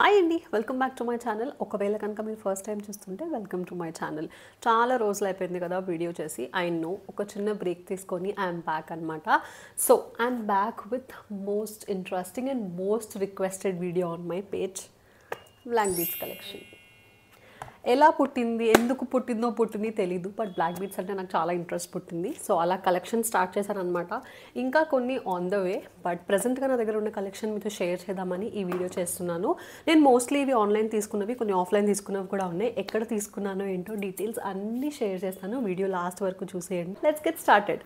Hi అండి, welcome back to my channel. ఒకవేళ కనుక మీరు ఫస్ట్ టైం చూస్తుంటే వెల్కమ్ టు మై ఛానల్. చాలా రోజులు అయిపోయింది కదా వీడియో చేసి. ఐ నో, ఒక చిన్న బ్రేక్ తీసుకొని ఐఎమ్ బ్యాక్ అనమాట. So I'm back with most interesting and most requested video on my page, black beads collection. ఎలా పుట్టింది, ఎందుకు పుట్టింది తెలీదు, బట్ బ్లాక్ బీడ్స్ అంటే నాకు చాలా ఇంట్రెస్ట్ పుట్టింది. సో అలా కలెక్షన్ స్టార్ట్ చేశాను అనమాట. ఇంకా కొన్ని ఆన్ ద వే, బట్ ప్రజెంట్గా నా దగ్గర ఉన్న కలెక్షన్ మీతో షేర్ చేద్దామని ఈ వీడియో చేస్తున్నాను. నేను మోస్ట్లీ ఇవి ఆన్లైన్ తీసుకున్నవి, కొన్ని ఆఫ్లైన్ తీసుకున్నవి కూడా ఉన్నాయి. ఎక్కడ తీసుకున్నానో ఏంటో డీటెయిల్స్ అన్నీ షేర్ చేస్తాను. వీడియో లాస్ట్ వరకు చూసేయండి. Let's get started.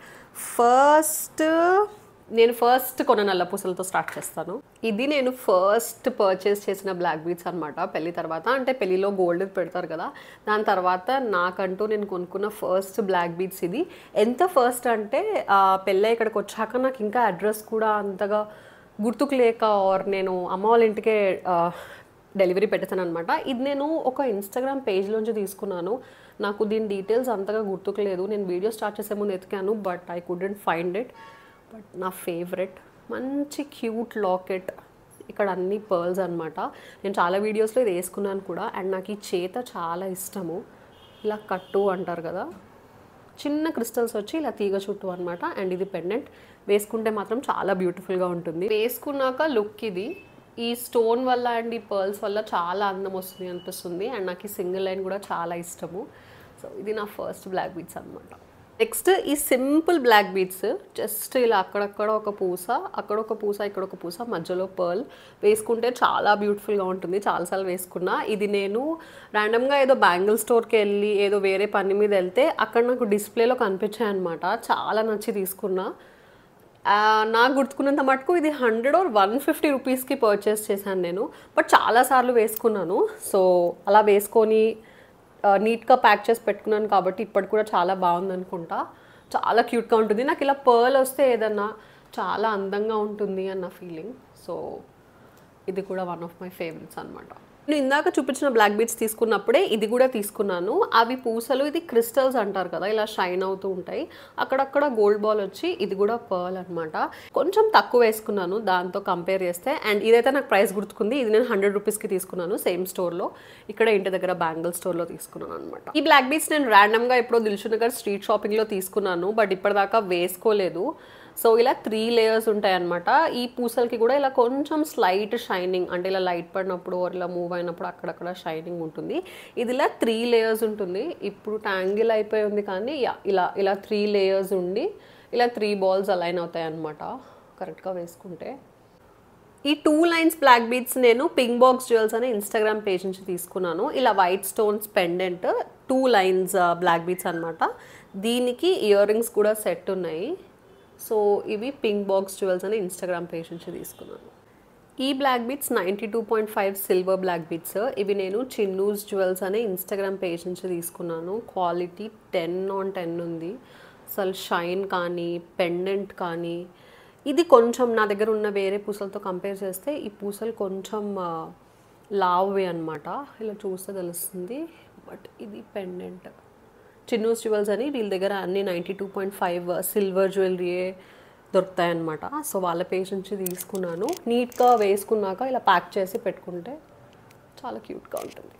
నేను ఫస్ట్ కొన్న నల్ల పూసలతో స్టార్ట్ చేస్తాను. ఇది నేను ఫస్ట్ పర్చేస్ చేసిన బ్లాక్ బీడ్స్ అనమాట. పెళ్లి తర్వాత, అంటే పెళ్లిలో గోల్డ్ పెడతారు కదా, దాని తర్వాత నాకంటూ నేను కొనుక్కున్న ఫస్ట్ బ్లాక్ బీడ్స్ ఇది. ఎంత ఫస్ట్ అంటే పెళ్ళి ఇక్కడికి వచ్చాక నాకు ఇంకా అడ్రస్ కూడా అంతగా గుర్తుకు లేక, ఆర్ నేను అమ్మ వాళ్ళ ఇంటికే డెలివరీ పెట్టేసాను అనమాట. ఇది నేను ఒక ఇన్స్టాగ్రామ్ పేజ్లోంచి తీసుకున్నాను. నాకు దీని డీటెయిల్స్ అంతగా గుర్తుకు లేదు. నేను వీడియో స్టార్ట్ చేసే ముందు ఎతికాను, but I couldn't find it. But నా ఫేవరెట్ మంచి క్యూట్ లాకెట్. ఇక్కడ అన్ని పర్ల్స్ అనమాట. నేను చాలా వీడియోస్లో ఇది వేసుకున్నాను కూడా. అండ్ నాకు ఈ చేత చాలా ఇష్టము. ఇలా కట్టు అంటారు కదా, చిన్న క్రిస్టల్స్ వచ్చి ఇలా తీగ చుట్టూ అనమాట. అండ్ ఇది పెండెంట్. వేసుకుంటే మాత్రం చాలా బ్యూటిఫుల్గా ఉంటుంది. వేసుకున్నాక లుక్ ఇది ఈ స్టోన్ వల్ల అండ్ ఈ పర్ల్స్ వల్ల చాలా అందం వస్తుంది అనిపిస్తుంది. అండ్ నాకు ఈ సింగిల్ లైన్ కూడా చాలా ఇష్టము. సో ఇది నా ఫస్ట్ బ్లాక్ బీడ్స్ అనమాట. నెక్స్ట్ ఈ సింపుల్ బ్లాక్ బీడ్స్. జస్ట్ ఇలా అక్కడక్కడ ఒక పూస, అక్కడ ఒక పూస, ఇక్కడ ఒక పూస, మధ్యలో పర్ల్. వేసుకుంటే చాలా బ్యూటిఫుల్గా ఉంటుంది. చాలాసార్లు వేసుకున్నా. ఇది నేను ర్యాండమ్గా ఏదో బ్యాంగిల్ స్టోర్కి వెళ్ళి ఏదో వేరే పని మీద వెళ్తే అక్కడ నాకు డిస్ప్లేలో కనిపించాయి అనమాట. చాలా నచ్చి తీసుకున్నా. నాకు గుర్తుకున్నంత మటుకు ఇది 100 or 150 రూపీస్కి పర్చేస్ చేశాను నేను. బట్ చాలాసార్లు వేసుకున్నాను. సో అలా వేసుకొని నీట్గా ప్యాక్ చేసి పెట్టుకున్నాను కాబట్టి ఇప్పటికి కూడా చాలా బాగుంది అనుకుంటా. చాలా క్యూట్గా ఉంటుంది. నాకు ఇలా పర్ల్ వస్తే ఏదన్నా చాలా అందంగా ఉంటుంది అన్న ఫీలింగ్. సో ఇది కూడా వన్ ఆఫ్ మై ఫేవరెట్స్ అనమాట. నేను ఇందాక చూపించిన బ్లాక్ బీడ్స్ తీసుకున్నప్పుడే ఇది కూడా తీసుకున్నాను. అవి పూసలు, ఇది క్రిస్టల్స్ అంటారు కదా, ఇలా షైన్ అవుతూ ఉంటాయి. అక్కడక్కడ గోల్డ్ బాల్ వచ్చి ఇది కూడా పర్ల్ అనమాట. కొంచెం తక్కువ వేసుకున్నాను దాంతో కంపేర్ చేస్తే. అండ్ ఇదైతే నాకు ప్రైస్ గుర్తుకుంది. ఇది నేను 100 రూపీస్కి తీసుకున్నాను సేమ్ స్టోర్లో. ఇక్కడ ఇంటి దగ్గర బ్యాంగిల్ స్టోర్లో తీసుకున్నాను అనమాట. ఈ బ్లాక్ బీడ్స్ నేను ర్యాండమ్గా ఎప్పుడో దిల్షుక్ నగర్ స్ట్రీట్ షాపింగ్లో తీసుకున్నాను, బట్ ఇప్పటిదాకా వేసుకోలేదు. సో ఇలా 3 లేయర్స్ ఉంటాయి అనమాట. ఈ పూసలకి కూడా ఇలా కొంచెం స్లైట్ షైనింగ్, అంటే ఇలా లైట్ పడినప్పుడు ఇలా మూవ్ అయినప్పుడు అక్కడక్కడ షైనింగ్ ఉంటుంది. ఇది ఇలా 3 లేయర్స్ ఉంటుంది. ఇప్పుడు ట్యాంగిల్ అయిపోయి ఉంది కానీ ఇలా ఇలా 3 లేయర్స్ ఉండి ఇలా 3 బాల్స్ అలైన్ అవుతాయి అనమాట కరెక్ట్గా వేసుకుంటే. ఈ 2 లైన్స్ బ్లాక్ బీడ్స్ నేను పింక్ బాక్స్ జ్యువెల్స్ అనే ఇన్స్టాగ్రామ్ పేజ్ నుంచి తీసుకున్నాను. ఇలా white stones pendant 2 lines black beads అనమాట. దీనికి ఇయర్ రింగ్స్ కూడా సెట్ ఉన్నాయి. సో ఇవి పింక్ బాక్స్ జ్యువెల్స్ అనే ఇన్స్టాగ్రామ్ పేజ్ నుంచి తీసుకున్నాను. ఈ black beads 92.5 silver black beads. ఇవి నేను చిన్నూస్ జ్యువెల్స్ అనే ఇన్స్టాగ్రామ్ పేజ్ నుంచి తీసుకున్నాను. క్వాలిటీ 10 on 10 ఉంది. అసలు షైన్ కానీ పెండెంట్ కానీ, ఇది కొంచెం నా దగ్గర ఉన్న వేరే పూసలతో కంపేర్ చేస్తే ఈ పూసలు కొంచెం లావే అనమాట. ఇలా చూస్తే తెలుస్తుంది. బట్ ఇది పెండెంట్ చిన్నూస్ జ్యువెల్స్ అని, వీళ్ళ దగ్గర అన్ని 92.5 సిల్వర్ జ్యువెలరీయే దొరుకుతాయి అనమాట. సో వాళ్ళ పేజ్ నుంచి తీసుకున్నాను. నీట్గా వేసుకున్నాక ఇలా ప్యాక్ చేసి పెట్టుకుంటే చాలా క్యూట్గా ఉంటుంది.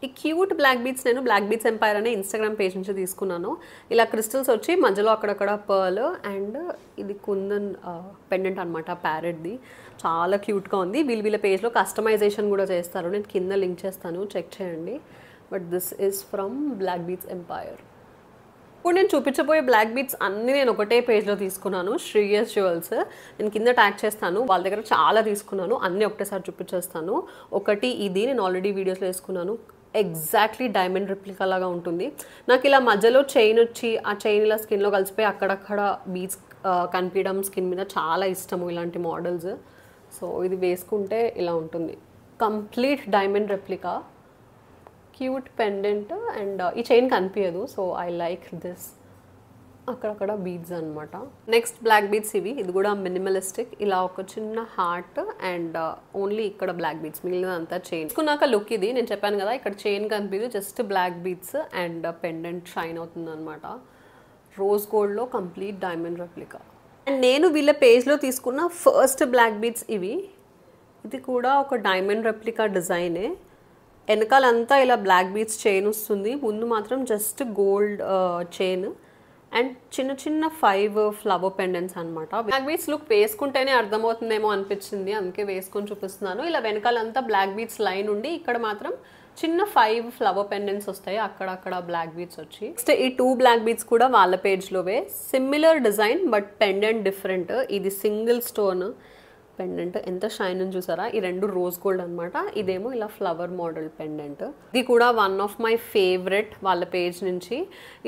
ఈ క్యూట్ బ్లాక్ బీడ్స్ నేను బ్లాక్ బీడ్స్ ఎంపైర్ అనే ఇన్స్టాగ్రామ్ పేజ్ నుంచి తీసుకున్నాను. ఇలా క్రిస్టల్స్ వచ్చి మధ్యలో అక్కడక్కడ పర్ల్ అండ్ ఇది కుందన్ పెండెంట్ అనమాట, ప్యారెట్ది. చాలా క్యూట్గా ఉంది. వీళ్ళ పేజ్లో కస్టమైజేషన్ కూడా చేస్తారు. నేను కింద లింక్ చేస్తాను, చెక్ చేయండి. But this is from black beads empire. ఇప్పుడు నేను చూపించబోయే బ్లాక్ బీడ్స్ అన్నీ నేను ఒకటే పేజ్లో తీసుకున్నాను, శ్రీయస్ జ్యువెల్స్. నేను కింద ట్యాగ్ చేస్తాను. వాళ్ళ దగ్గర చాలా తీసుకున్నాను, అన్నీ ఒకటేసారి చూపించేస్తాను. ఒకటి ఇది నేను ఆల్రెడీ వీడియోస్లో వేసుకున్నాను. ఎగ్జాక్ట్లీ డైమండ్ రిప్లికా లాగా ఉంటుంది. నాకు ఇలా మధ్యలో చైన్ వచ్చి ఆ చైన్ ఇలా స్కిన్లో కలిసిపోయి అక్కడక్కడ బీడ్స్ కనిపించడం స్కిన్ మీద చాలా ఇష్టము ఇలాంటి మోడల్స్. సో ఇది వేసుకుంటే ఇలా ఉంటుంది. Complete diamond replica, cute pendant and ఈ చైన్ కనిపించదు. So I like this. అక్కడక్కడ బీడ్స్ అనమాట. నెక్స్ట్ బ్లాక్ బీడ్స్ ఇవి. ఇది కూడా మినిమలిస్టిక్. ఇలా ఒక చిన్న హార్ట్ అండ్ ఓన్లీ ఇక్కడ బ్లాక్ బీడ్స్, మిగిలినంతా చైన్. తీసుకున్నాక లుక్ ఇది. నేను చెప్పాను కదా ఇక్కడ చైన్ కనిపించదు, just black beads and pendant shine అవుతుంది అనమాట. రోజ్ గోల్డ్లో కంప్లీట్ డైమండ్ రెప్లికా. అండ్ నేను వీళ్ళ పేజ్లో తీసుకున్న ఫస్ట్ బ్లాక్ బీడ్స్ ఇవి. ఇది కూడా ఒక డైమండ్ రెప్లికా డిజైనే. వెనకాలంతా ఇలా బ్లాక్ బీడ్స్ చైన్ వస్తుంది, ముందు మాత్రం జస్ట్ గోల్డ్ చైన్ అండ్ చిన్న చిన్న 5 ఫ్లవర్ పెండెంట్స్ అనమాట. బ్లాక్ బీడ్స్ లుక్ వేసుకుంటేనే అర్థమవుతుందేమో అనిపించింది, అందుకే వేసుకొని చూపిస్తున్నాను. ఇలా వెనకాలంతా బ్లాక్ బీడ్స్ లైన్ ఉండి ఇక్కడ మాత్రం చిన్న 5 ఫ్లవర్ పెండెంట్స్ వస్తాయి, అక్కడక్కడ బ్లాక్ బీడ్స్ వచ్చి. నెక్స్ట్ ఈ 2 బ్లాక్ బీడ్స్ కూడా వాళ్ళ పేజ్లోవే, similar design but pendant different. ఇది సింగిల్ స్టోన్ పెండెంట్, ఎంత షైన్ అని చూసారా. ఈ 2 రోజ్ గోల్డ్ అనమాట, ఇదేమో ఇలా ఫ్లవర్ మోడల్ పెండెంట్. ఇది కూడా వన్ ఆఫ్ మై ఫేవరెట్ వాళ్ళ పేజ్ నుంచి.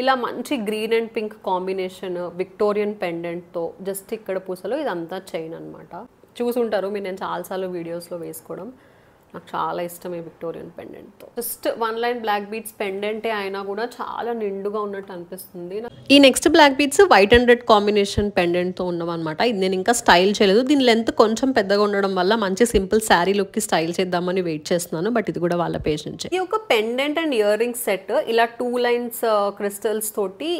ఇలా మంచి green and pink combination Victorian పెండెంట్తో, జస్ట్ ఇక్కడ పూసలో ఇదంతా చైన్ అనమాట. చూసుంటారు మీరు, నేను చాలాసార్లు వీడియోస్లో వేసుకోవడం. నాకు చాలా ఇష్టం ఈ విక్టోరియన్ పెండెంట్తో. జస్ట్ 1 లైన్ బ్లాక్ బీడ్స్ పెండెంటే అయినా కూడా చాలా నిండుగా ఉన్నట్టు అనిపిస్తుంది. ఈ next black beads white and red combination పెండెంట్తో ఉన్నవన్నమాట. ఇది నేను ఇంకా స్టైల్ చేయలేదు, దీని లెంత్ కొంచెం పెద్దగా ఉండడం వల్ల మంచి సింపుల్ శారీ లుక్కి స్టైల్ చేద్దామని వెయిట్ చేస్తున్నాను. బట్ ఇది కూడా వాళ్ళ పేజ్ నుంచి. ఇది ఒక pendant and ear rings set, ఇలా 2 లైన్స్ క్రిస్టల్స్ తోటి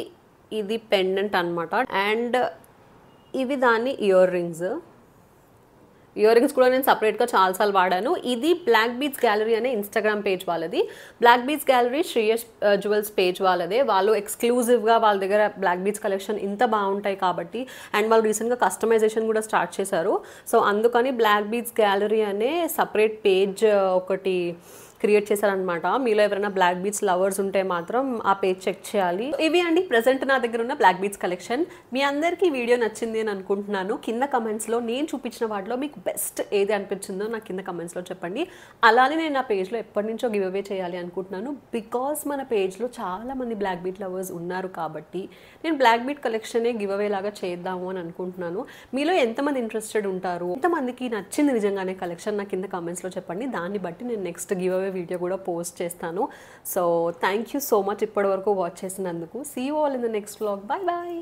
ఇది పెండెంట్ అనమాట. అండ్ ఇవి దాని ఇయర్ రింగ్స్. ఇయర్ రింగ్స్ కూడా నేను సపరేట్గా చాలాసార్లు వాడాను. ఇది బ్లాక్ బీడ్స్ గ్యాలరీ అనే ఇన్స్టాగ్రామ్ పేజ్ వాళ్ళది. Black beads gallery Shreyas jewels page వాళ్ళదే. వాళ్ళు ఎక్స్క్లూజివ్గా వాళ్ళ దగ్గర బ్లాక్ బీడ్స్ కలెక్షన్ ఇంత బాగుంటాయి కాబట్టి, అండ్ వాళ్ళు రీసెంట్గా కస్టమైజేషన్ కూడా స్టార్ట్ చేశారు. సో అందుకని బ్లాక్ బీడ్స్ గ్యాలరీ అనే సపరేట్ పేజ్ ఒకటి క్రియేట్ చేశారనమాట. మీలో ఎవరైనా బ్లాక్ బీడ్స్ లవర్స్ ఉంటే మాత్రం ఆ పేజ్ చెక్ చేయాలి. ఇవి అండి ప్రెసెంట్ నా దగ్గర ఉన్న బ్లాక్ బీడ్స్ కలెక్షన్. మీ అందరికీ వీడియో నచ్చింది అని అనుకుంటున్నాను. కింద కమెంట్స్లో నేను చూపించిన వాటిలో మీకు బెస్ట్ ఏది అనిపించిందో నాకు కింద కమెంట్స్లో చెప్పండి. అలానే నేను నా పేజ్లో ఎప్పటి నుంచో గివ్ అవే చేయాలి అనుకుంటున్నాను. బికాస్ మన పేజ్లో చాలామంది బ్లాక్ బీడ్ లవర్స్ ఉన్నారు కాబట్టి నేను బ్లాక్ బీడ్ కలెక్షనే గివ్ అవే లాగా చేద్దాము అని అనుకుంటున్నాను. మీలో ఎంతమంది ఇంట్రెస్టెడ్ ఉంటారు, ఎంతమందికి నచ్చింది నిజంగానే కలెక్షన్ నాకు కింద కమెంట్స్లో చెప్పండి. దాన్ని బట్టి నేను నెక్స్ట్ గివ్ అవే వీడియో కూడా పోస్ట్ చేస్తాను. So thank you so much ఇప్పటి వరకు వాచ్ చేసినందుకు. See you all in the next vlog. Bye bye.